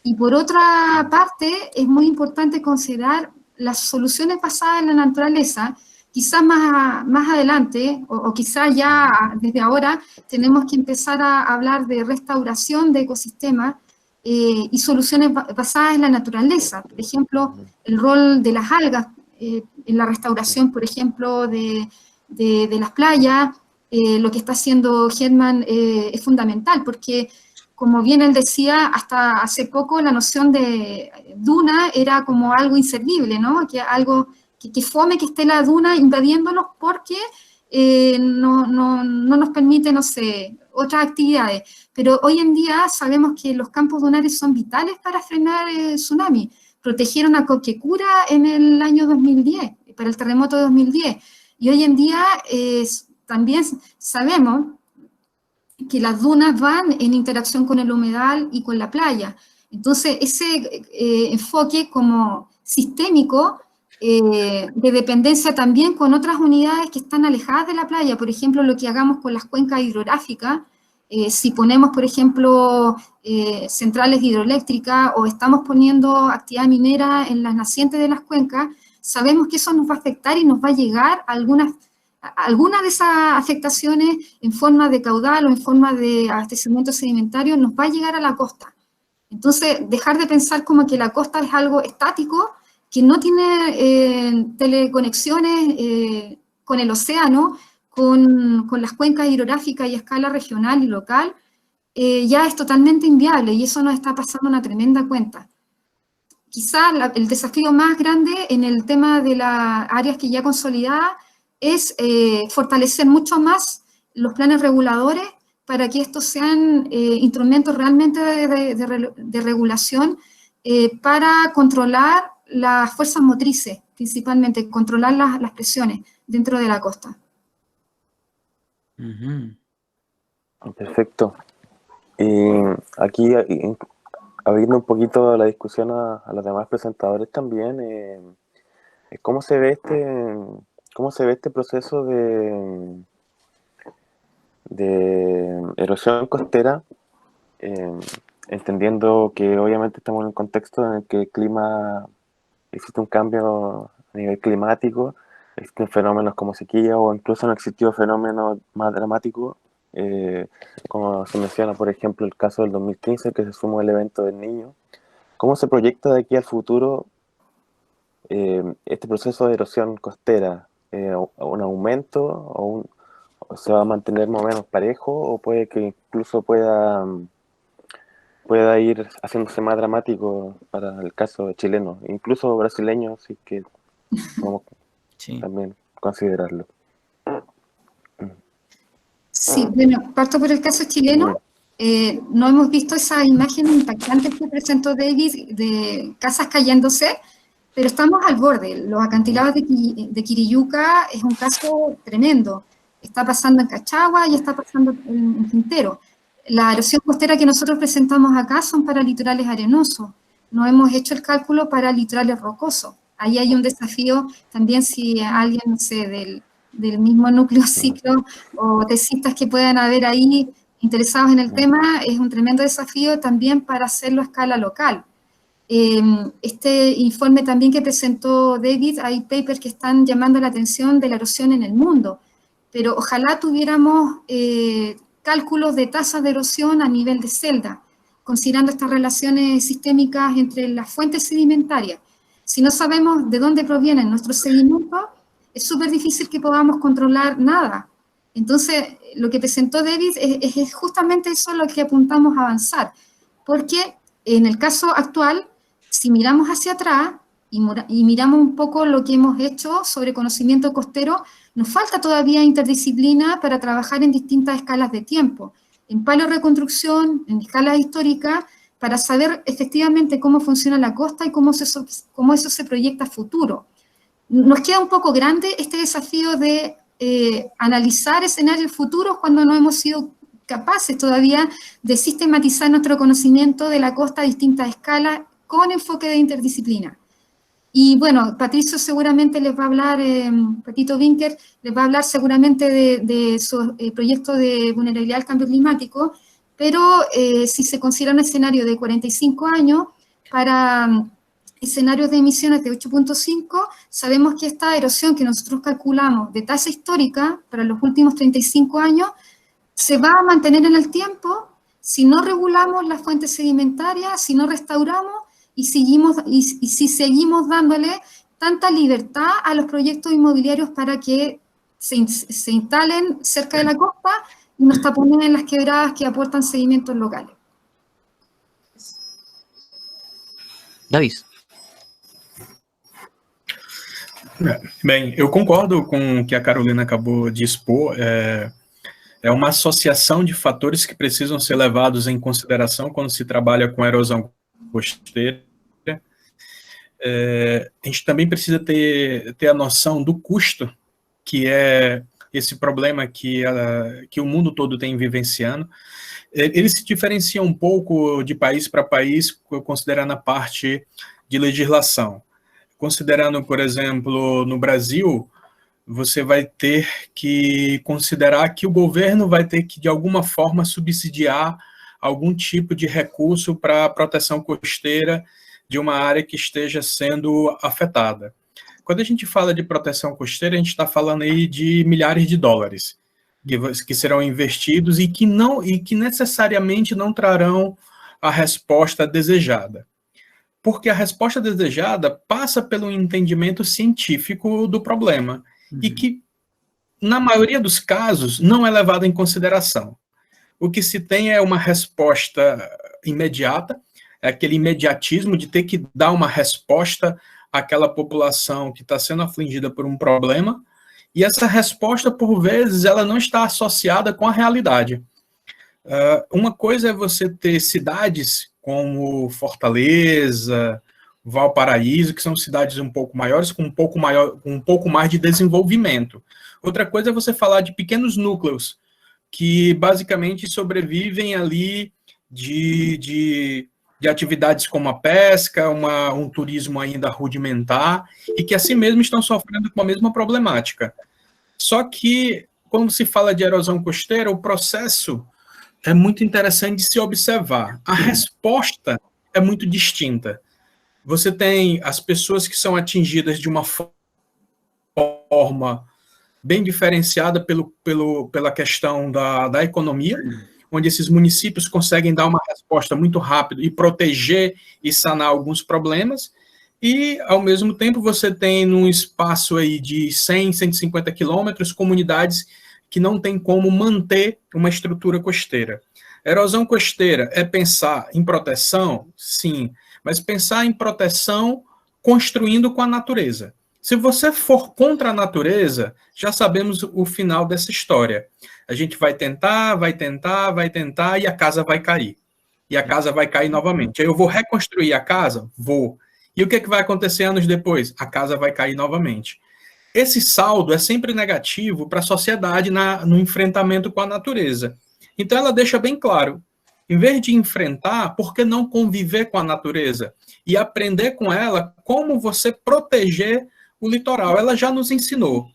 Y por otra parte, es muy importante considerar las soluciones basadas en la naturaleza. Quizás más adelante, o quizás ya desde ahora, tenemos que empezar a hablar de restauración de ecosistemas y soluciones basadas en la naturaleza. Por ejemplo, el rol de las algas en la restauración, por ejemplo, de las playas. Lo que está haciendo Hetman es fundamental, porque como bien él decía, hasta hace poco la noción de duna era como algo inservible, ¿no? Que algo que fome que esté la duna invadiéndonos porque no nos permite, no sé, otras actividades. Pero hoy en día sabemos que los campos dunares son vitales para frenar el tsunami. Protegieron a Coquecura en el año 2010, para el terremoto de 2010. Y hoy en día también sabemos que las dunas van en interacción con el humedal y con la playa. Entonces, ese enfoque como sistémico de dependencia también con otras unidades que están alejadas de la playa, por ejemplo, lo que hagamos con las cuencas hidrográficas, si ponemos, por ejemplo, centrales hidroeléctricas o estamos poniendo actividad minera en las nacientes de las cuencas, sabemos que eso nos va a afectar y nos va a llegar a alguna de esas afectaciones en forma de caudal o en forma de abastecimiento sedimentario nos va a llegar a la costa. Entonces, dejar de pensar como que la costa es algo estático, que no tiene teleconexiones con el océano, con las cuencas hidrográficas y a escala regional y local, ya es totalmente inviable y eso nos está pasando una tremenda cuenta. Quizás el desafío más grande en el tema de las áreas que ya consolidadas es fortalecer mucho más los planes reguladores para que estos sean instrumentos realmente de regulación para controlar las fuerzas motrices, principalmente, controlar las presiones dentro de la costa. Perfecto. Y aquí, abriendo un poquito la discusión a los demás presentadores también, ¿cómo se ve este proceso de erosión costera entendiendo que obviamente estamos en un contexto en el que el clima, existe un cambio a nivel climático, existen fenómenos como sequía o incluso han existido fenómenos más dramáticos, como se menciona, por ejemplo, el caso del 2015, que se sumó el evento del Niño. ¿Cómo se proyecta de aquí al futuro este proceso de erosión costera? ¿Un aumento o se va a mantener más o menos parejo o puede que incluso pueda ir haciéndose más dramático para el caso chileno, incluso brasileño, así que vamos Sí. también considerarlo? Sí, bueno, parto por el caso chileno. No hemos visto esa imagen impactante que presentó David de casas cayéndose, pero estamos al borde. Los acantilados de Quiriyuca es un caso tremendo. Está pasando en Cachagua y está pasando en Quintero. La erosión costera que nosotros presentamos acá son para litorales arenosos. No hemos hecho el cálculo para litorales rocosos. Ahí hay un desafío también si alguien, no sé, del mismo núcleo ciclo o tesistas que puedan haber ahí interesados en el tema, es un tremendo desafío también para hacerlo a escala local. Este informe también que presentó David, hay papers que están llamando la atención de la erosión en el mundo, pero ojalá tuviéramos cálculos de tasas de erosión a nivel de celda, considerando estas relaciones sistémicas entre las fuentes sedimentarias. Si no sabemos de dónde provienen nuestros sedimentos, es súper difícil que podamos controlar nada. Entonces, lo que presentó David es justamente eso a lo que apuntamos a avanzar, porque en el caso actual, si miramos hacia atrás y miramos un poco lo que hemos hecho sobre conocimiento costero, nos falta todavía interdisciplina para trabajar en distintas escalas de tiempo, en paleorreconstrucción, en escalas históricas, para saber efectivamente cómo funciona la costa y cómo eso se proyecta a futuro. Nos queda un poco grande este desafío de analizar escenarios futuros cuando no hemos sido capaces todavía de sistematizar nuestro conocimiento de la costa a distintas escalas con enfoque de interdisciplina. Y bueno, Patricio seguramente les va a hablar, Patito Vinker, les va a hablar seguramente de su proyecto de vulnerabilidad al cambio climático, pero si se considera un escenario de 45 años para escenarios de emisiones de 8.5, sabemos que esta erosión que nosotros calculamos de tasa histórica para los últimos 35 años se va a mantener en el tiempo si no regulamos las fuentes sedimentarias, si no restauramos y si seguimos dándole tanta libertad a los proyectos inmobiliarios para que se instalen cerca de la costa y nos taponen en las quebradas que aportan sedimentos locales. David. Bem, eu concordo com o que a Carolina acabou de expor. É uma associação de fatores que precisam ser levados em consideração quando se trabalha com erosão costeira. A gente também precisa ter a noção do custo, que é esse problema que o mundo todo tem vivenciando. Ele se diferencia um pouco de país para país, considerando a parte de legislação. Considerando, por exemplo, no Brasil, você vai ter que considerar que o governo vai ter que, de alguma forma, subsidiar algum tipo de recurso para a proteção costeira de uma área que esteja sendo afetada. Quando a gente fala de proteção costeira, a gente está falando aí de milhares de dólares que serão investidos e que necessariamente não trarão a resposta desejada. Porque a resposta desejada passa pelo entendimento científico do problema e que, na maioria dos casos, não é levado em consideração. O que se tem é uma resposta imediata, é aquele imediatismo de ter que dar uma resposta àquela população que está sendo afligida por um problema, e essa resposta, por vezes, ela não está associada com a realidade. Uma coisa é você ter cidades como Fortaleza, Valparaíso, que são cidades um pouco maiores, com um pouco mais de desenvolvimento. Outra coisa é você falar de pequenos núcleos, que basicamente sobrevivem ali de atividades como a pesca, um turismo ainda rudimentar, e que assim mesmo estão sofrendo com a mesma problemática. Só que, quando se fala de erosão costeira, o processo é muito interessante de se observar. A resposta é muito distinta. Você tem as pessoas que são atingidas de uma forma bem diferenciada pela questão da economia, onde esses municípios conseguem dar uma resposta muito rápida e proteger e sanar alguns problemas, e, ao mesmo tempo, você tem num espaço aí de 100, 150 quilômetros, comunidades que não tem como manter uma estrutura costeira. Erosão costeira é pensar em proteção? Sim, mas pensar em proteção construindo com a natureza. Se você for contra a natureza, já sabemos o final dessa história. A gente vai tentar, e a casa vai cair. E a casa vai cair novamente. Aí eu vou reconstruir a casa? Vou. E o que vai acontecer anos depois? A casa vai cair novamente. Esse saldo é sempre negativo para a sociedade no enfrentamento com a natureza. Então ela deixa bem claro, em vez de enfrentar, por que não conviver com a natureza? E aprender com ela como você proteger o litoral. Ela já nos ensinou.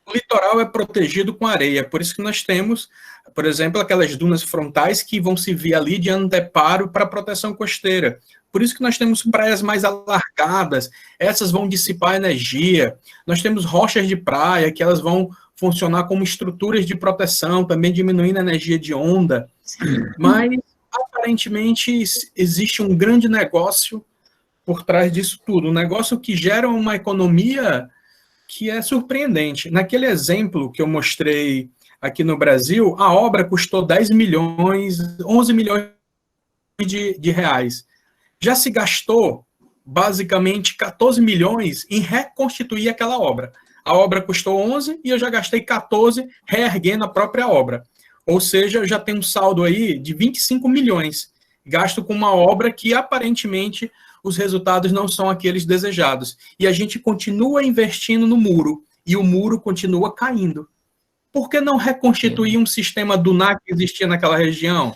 O litoral é protegido com areia, por isso que nós temos, por exemplo, aquelas dunas frontais que vão servir ali de anteparo para a proteção costeira. Por isso que nós temos praias mais alargadas, essas vão dissipar energia. Nós temos rochas de praia, que elas vão funcionar como estruturas de proteção, também diminuindo a energia de onda. Mas, aparentemente, existe um grande negócio por trás disso tudo. Um negócio que gera uma economia que é surpreendente. Naquele exemplo que eu mostrei aqui no Brasil, a obra custou 10 milhões, 11 milhões de reais. Já se gastou, basicamente, 14 milhões em reconstituir aquela obra. A obra custou 11 e eu já gastei 14 reerguendo a própria obra. Ou seja, eu já tenho um saldo aí de 25 milhões, gasto com uma obra que, aparentemente, os resultados não são aqueles desejados. E a gente continua investindo no muro, e o muro continua caindo. Por que não reconstituir um sistema dunar que existia naquela região?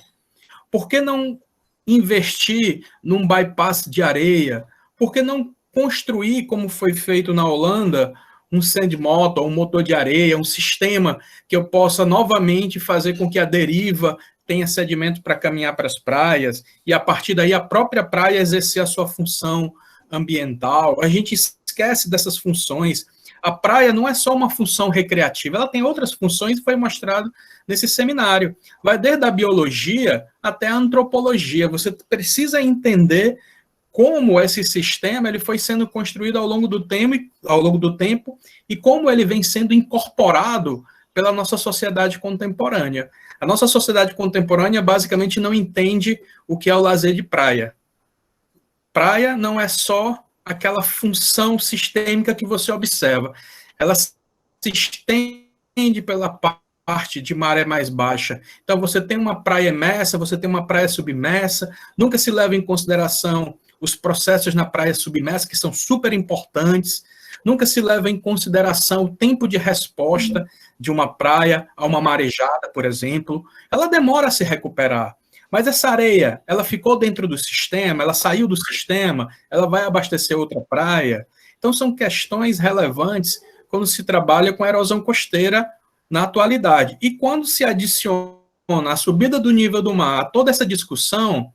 Por que não investir num bypass de areia? Por que não construir, como foi feito na Holanda, um sand motor, um motor de areia, um sistema que eu possa novamente fazer com que a deriva tenha sedimento para caminhar para as praias, e a partir daí a própria praia exercer a sua função ambiental. A gente esquece dessas funções. A praia não é só uma função recreativa, ela tem outras funções, foi mostrado nesse seminário. Vai desde a biologia até a antropologia. Você precisa entender como esse sistema ele foi sendo construído ao longo do tempo e como ele vem sendo incorporado pela nossa sociedade contemporânea. A nossa sociedade contemporânea basicamente não entende o que é o lazer de praia. Praia não é só aquela função sistêmica que você observa. Ela se estende pela parte de maré mais baixa. Então, você tem uma praia emersa, você tem uma praia submersa, nunca se leva em consideração os processos na praia submersa, que são super importantes, nunca se leva em consideração o tempo de resposta de uma praia a uma marejada, por exemplo. Ela demora a se recuperar. Mas essa areia, ela ficou dentro do sistema, ela saiu do sistema, ela vai abastecer outra praia. Então, são questões relevantes quando se trabalha com a erosão costeira na atualidade. E quando se adiciona a subida do nível do mar a toda essa discussão,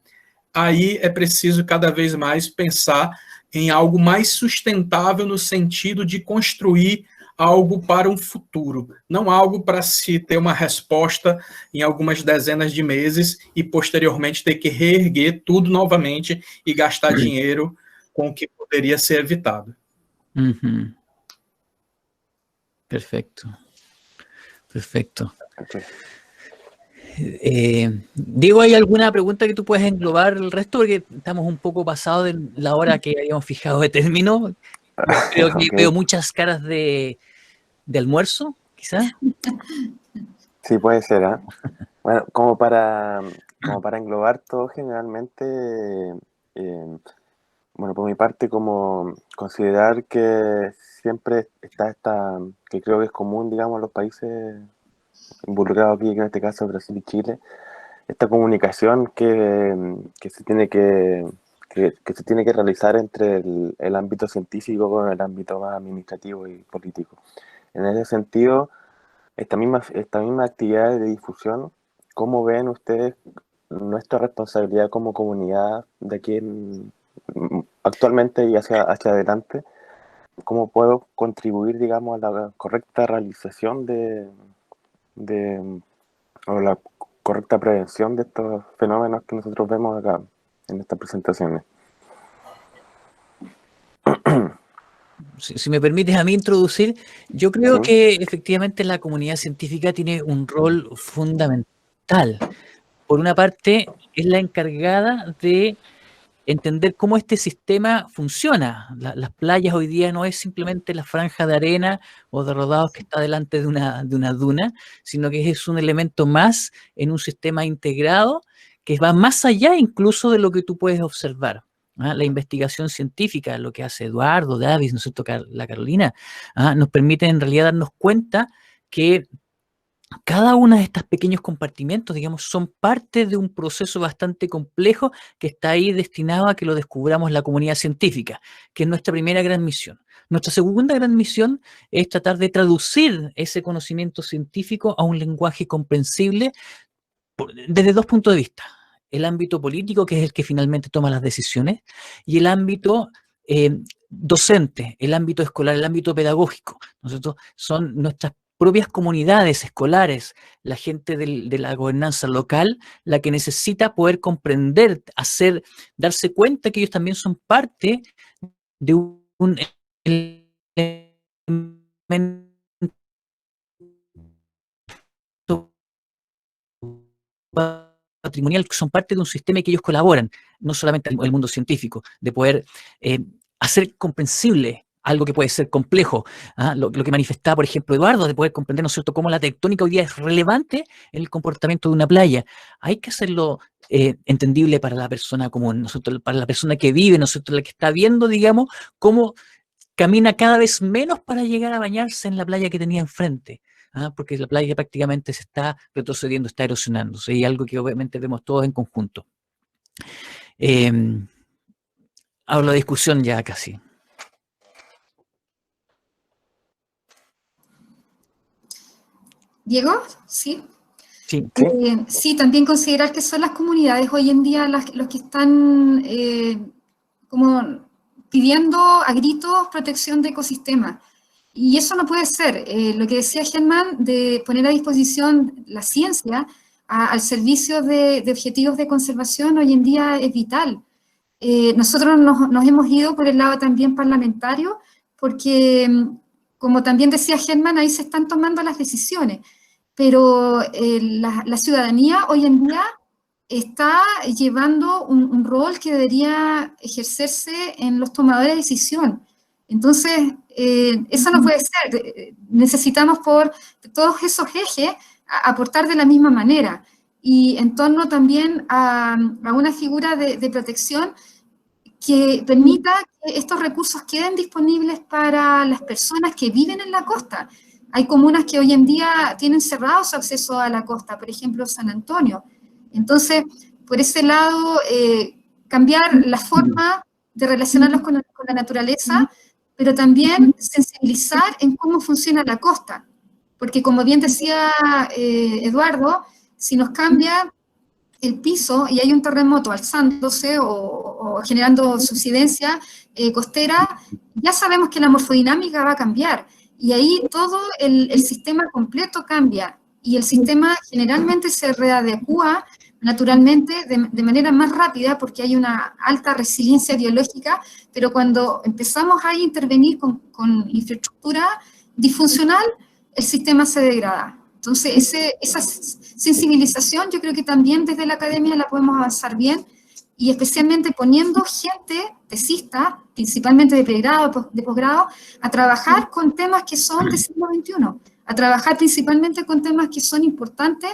aí é preciso cada vez mais pensar em algo mais sustentável no sentido de construir algo para um futuro, não algo para se ter uma resposta em algumas dezenas de meses e posteriormente ter que reerguer tudo novamente e gastar dinheiro com o que poderia ser evitado. Uhum. Perfecto. Perfecto. Diego, ¿hay alguna pregunta que tú puedas englobar el resto? Porque estamos un poco pasados de la hora que habíamos fijado de término. Creo que veo muchas caras de almuerzo, quizás. Sí, puede ser, ¿eh? Bueno, como para englobar todo, generalmente, bueno, por mi parte, como considerar que siempre está que creo que es común, digamos, en los países involucrados aquí, en este caso Brasil y Chile, esta comunicación que se tiene que se tiene que realizar entre el ámbito científico con el ámbito más administrativo y político. En ese sentido, esta misma actividad de difusión ¿cómo ven ustedes nuestra responsabilidad como comunidad de aquí actualmente y hacia adelante? ¿Cómo puedo contribuir, digamos, a la correcta realización o la correcta prevención de estos fenómenos que nosotros vemos acá en estas presentaciones? Si me permites a mí introducir, yo creo Sí. que efectivamente la comunidad científica tiene un rol fundamental. Por una parte, es la encargada de entender cómo este sistema funciona. Las playas hoy día no es simplemente la franja de arena o de rodados que está delante de una duna, sino que es un elemento más en un sistema integrado que va más allá incluso de lo que tú puedes observar. La investigación científica, lo que hace Eduardo, Davis, ¿no es cierto?, la Carolina, nos permite en realidad darnos cuenta que cada uno de estos pequeños compartimentos, digamos, son parte de un proceso bastante complejo que está ahí destinado a que lo descubramos la comunidad científica, que es nuestra primera gran misión. Nuestra segunda gran misión es tratar de traducir ese conocimiento científico a un lenguaje comprensible desde dos puntos de vista. El ámbito político, que es el que finalmente toma las decisiones, y el ámbito docente, el ámbito escolar, el ámbito pedagógico. Nosotros son nuestras propias comunidades escolares, la gente de la gobernanza local, la que necesita poder comprender, darse cuenta que ellos también son parte de un elemento patrimonial, que son parte de un sistema y que ellos colaboran, no solamente el mundo científico, de poder hacer comprensible algo que puede ser complejo. Lo que manifestaba, por ejemplo, Eduardo, de poder comprender, ¿no es cierto?, cómo la tectónica hoy día es relevante en el comportamiento de una playa. Hay que hacerlo entendible para la persona común, ¿no es cierto?, para la persona que vive, ¿no es cierto?, la que está viendo, digamos, cómo camina cada vez menos para llegar a bañarse en la playa que tenía enfrente. Porque la playa prácticamente se está retrocediendo, está erosionándose, y algo que obviamente vemos todos en conjunto. Hablo de discusión ya casi. ¿Diego? Sí. Sí. Sí, también considerar que son las comunidades hoy en día los que están como pidiendo a gritos protección de ecosistemas. Y eso no puede ser. Lo que decía Germán, de poner a disposición la ciencia al servicio de objetivos de conservación, hoy en día es vital. Nosotros nos hemos ido por el lado también parlamentario, porque, como también decía Germán, ahí se están tomando las decisiones. Pero la ciudadanía hoy en día está llevando un rol que debería ejercerse en los tomadores de decisión. Entonces, eso no puede ser. Necesitamos por todos esos ejes aportar de la misma manera. Y en torno también a una figura de protección que permita que estos recursos queden disponibles para las personas que viven en la costa. Hay comunas que hoy en día tienen cerrado su acceso a la costa, por ejemplo, San Antonio. Entonces, por ese lado, cambiar la forma de relacionarlos con la naturaleza, pero también sensibilizar en cómo funciona la costa. Porque, como bien decía Eduardo, si nos cambia el piso y hay un terremoto alzándose o generando subsidencia costera, ya sabemos que la morfodinámica va a cambiar. Y ahí todo el sistema completo cambia. Y el sistema generalmente se readecúa naturalmente de manera más rápida porque hay una alta resiliencia biológica, pero cuando empezamos a intervenir con infraestructura disfuncional, el sistema se degrada. Entonces, esa sensibilización yo creo que también desde la academia la podemos avanzar bien, y especialmente poniendo gente tesista, principalmente de pregrado, de posgrado, a trabajar con temas que son del siglo XXI, a trabajar principalmente con temas que son importantes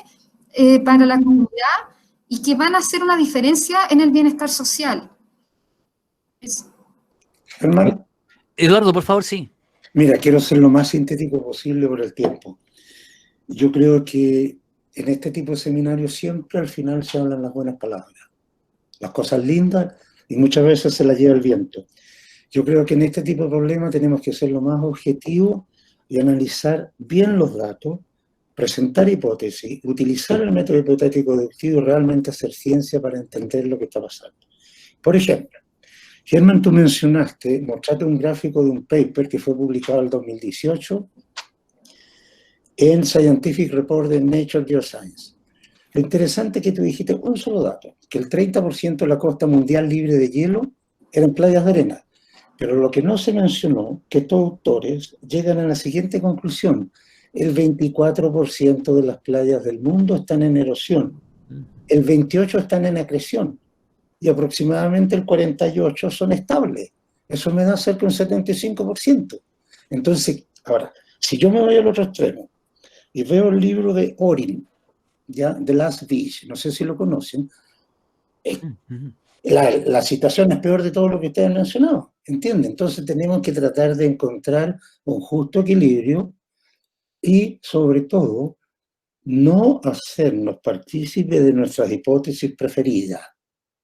para la comunidad y que van a hacer una diferencia en el bienestar social. Germán. Eduardo, por favor, sí. Mira, quiero ser lo más sintético posible por el tiempo. Yo creo que en este tipo de seminarios siempre al final se hablan las buenas palabras, las cosas lindas, y muchas veces se las lleva el viento. Yo creo que en este tipo de problemas tenemos que ser lo más objetivos y analizar bien los datos, presentar hipótesis, utilizar el método hipotético deductivo y realmente hacer ciencia para entender lo que está pasando. Por ejemplo, Germán, tú mostraste un gráfico de un paper que fue publicado en el 2018 en Scientific Report de Nature Geoscience. Lo interesante es que tú dijiste un solo dato, que el 30% de la costa mundial libre de hielo eran playas de arena. Pero lo que no se mencionó, que estos autores llegan a la siguiente conclusión: el 24% de las playas del mundo están en erosión, el 28% están en acreción y aproximadamente el 48% son estables. Eso me da cerca de un 75%. Entonces, ahora, si yo me voy al otro extremo y veo el libro de Orin, ¿ya? The Last Beach, no sé si lo conocen, la situación es peor de todo lo que ustedes han mencionado, ¿entienden? Entonces tenemos que tratar de encontrar un justo equilibrio y, sobre todo, no hacernos partícipes de nuestras hipótesis preferidas.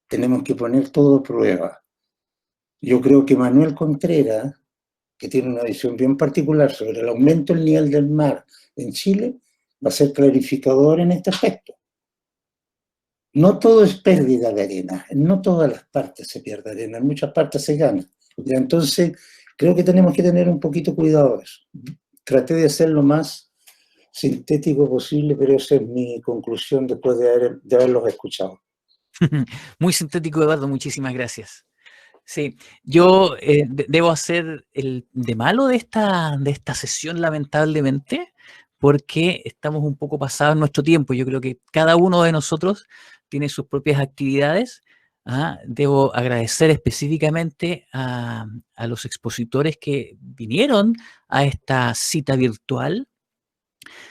Tenemos que poner todo a prueba. Yo creo que Manuel Contreras, que tiene una visión bien particular sobre el aumento del nivel del mar en Chile, va a ser clarificador en este aspecto. No todo es pérdida de arena, no todas las partes se pierde arena, en muchas partes se gana. Y entonces, creo que tenemos que tener un poquito cuidado de eso. Traté de ser lo más sintético posible, pero esa es mi conclusión después de haberlos escuchado. Muy sintético, Eduardo, muchísimas gracias. Sí, yo debo hacer el de malo de esta sesión, lamentablemente, porque estamos un poco pasados en nuestro tiempo. Yo creo que cada uno de nosotros tiene sus propias actividades. Debo agradecer específicamente a los expositores que vinieron a esta cita virtual,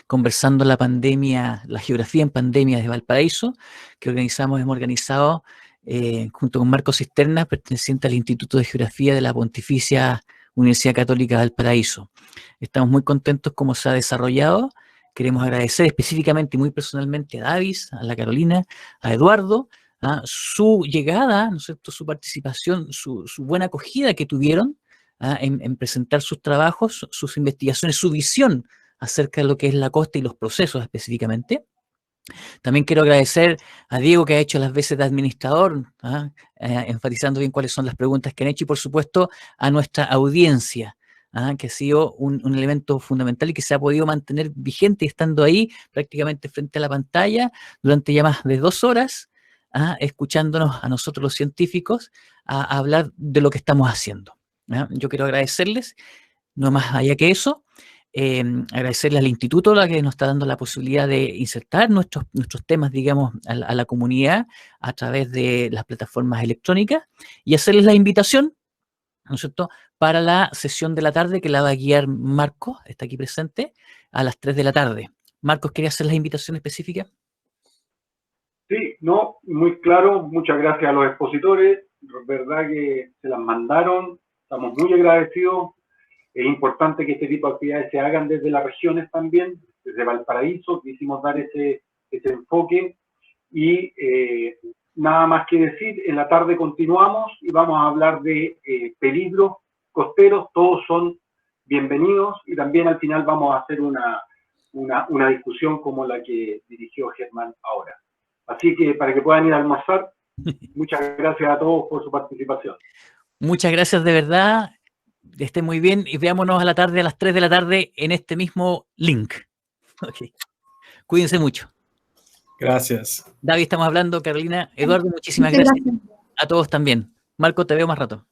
conversando la pandemia, la geografía en pandemias de Valparaíso, que hemos organizado junto con Marco Cisterna, perteneciente al Instituto de Geografía de la Pontificia Universidad Católica de Valparaíso. Estamos muy contentos cómo se ha desarrollado. Queremos agradecer específicamente y muy personalmente a Davis, a la Carolina, a Eduardo, su llegada, ¿no es cierto?, su participación, su buena acogida que tuvieron en presentar sus trabajos, sus investigaciones, su visión acerca de lo que es la costa y los procesos específicamente. También quiero agradecer a Diego, que ha hecho las veces de administrador, enfatizando bien cuáles son las preguntas que han hecho, y por supuesto a nuestra audiencia, que ha sido un elemento fundamental y que se ha podido mantener vigente estando ahí prácticamente frente a la pantalla durante ya más de 2 horas, escuchándonos a nosotros los científicos a hablar de lo que estamos haciendo. Yo quiero agradecerles, no más allá que eso. Agradecerle al instituto, la que nos está dando la posibilidad de insertar nuestros temas, digamos, a la comunidad a través de las plataformas electrónicas, y hacerles la invitación, ¿no es cierto?, para la sesión de la tarde que la va a guiar Marcos, está aquí presente, a las 3 de la tarde. Marcos, ¿quería hacer la invitación específica? Sí, no, muy claro. Muchas gracias a los expositores. Verdad que se las mandaron. Estamos muy agradecidos. Es importante que este tipo de actividades se hagan desde las regiones también, desde Valparaíso. Quisimos dar ese enfoque. Y nada más que decir, en la tarde continuamos y vamos a hablar de peligros costeros. Todos son bienvenidos, y también al final vamos a hacer una discusión como la que dirigió Germán ahora. Así que para que puedan ir a almorzar, muchas gracias a todos por su participación. Muchas gracias de verdad. Estén muy bien y veámonos a la tarde, a las 3 de la tarde, en este mismo link. Okay. Cuídense mucho. Gracias. David, estamos hablando. Carolina, Eduardo, muchísimas gracias. A todos también. Marco, te veo más rato.